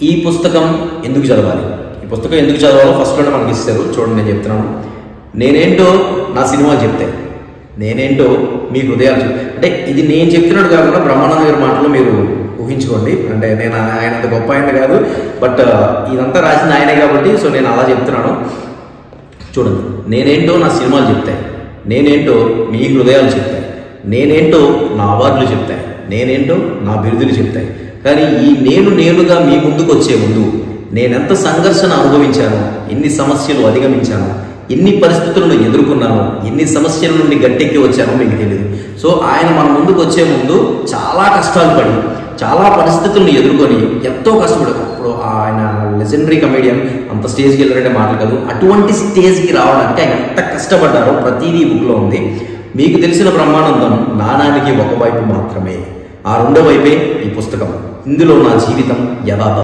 ఈ పుస్తకం ఎందుకు చదవాలి, ఈ పుస్తకం ఎందుకు చదవాలో ఫస్ట్లోనే మనకి ఇస్తారు. చూడండి, నేను చెప్తున్నాను. నేనేంటో నా సినిమాలు చెప్తాయి, నేనేంటో మీ హృదయాలు అంటే ఇది నేను చెప్తున్నాడు కాకుండా బ్రహ్మానంద గారి మాటలు మీరు ఊహించుకోండి. అంటే నేను ఆయన అంత గొప్ప ఆయన కాదు, బట్ ఇదంతా రాసిన ఆయనే కాబట్టి సో నేను అలా చెప్తున్నాను. చూడండి, నేనేంటో నా సినిమాలు చెప్తాయి, నేనేంటో మీ హృదయాలు చెప్తాయి, నేనేంటో నా అవార్డులు చెప్తాయి, నేనేంటో నా బిరుదులు చెప్తాయి. కానీ ఈ నేనుగా మీ ముందుకు వచ్చే ముందు నేనెంత సంఘర్షణ అనుభవించాను, ఎన్ని సమస్యలు అధిగమించాను, ఎన్ని పరిస్థితులను ఎదుర్కొన్నాను, ఎన్ని సమస్యల నుండి గట్టెక్కి వచ్చానో మీకు తెలియదు. సో ఆయన మన ముందుకు వచ్చే ముందు చాలా కష్టాలు పడి, చాలా పరిస్థితులను ఎదుర్కొని ఎంతో కష్టపడు. ఇప్పుడు ఆయన లెజెండరీ కమెడియన్, అంత స్టేజ్కి వెళ్ళారంటే మాటలు కాదు. అటువంటి స్టేజ్కి రావడానికి ఆయన ఎంత కష్టపడ్డారో ప్రతిదీ బుక్లో ఉంది. మీకు తెలిసిన బ్రహ్మానందం నాణానికి ఒక వైపు మాత్రమే, ఆ రెండో వైపే ఈ పుస్తకం. ఇందులో నా జీవితం యథార్థం.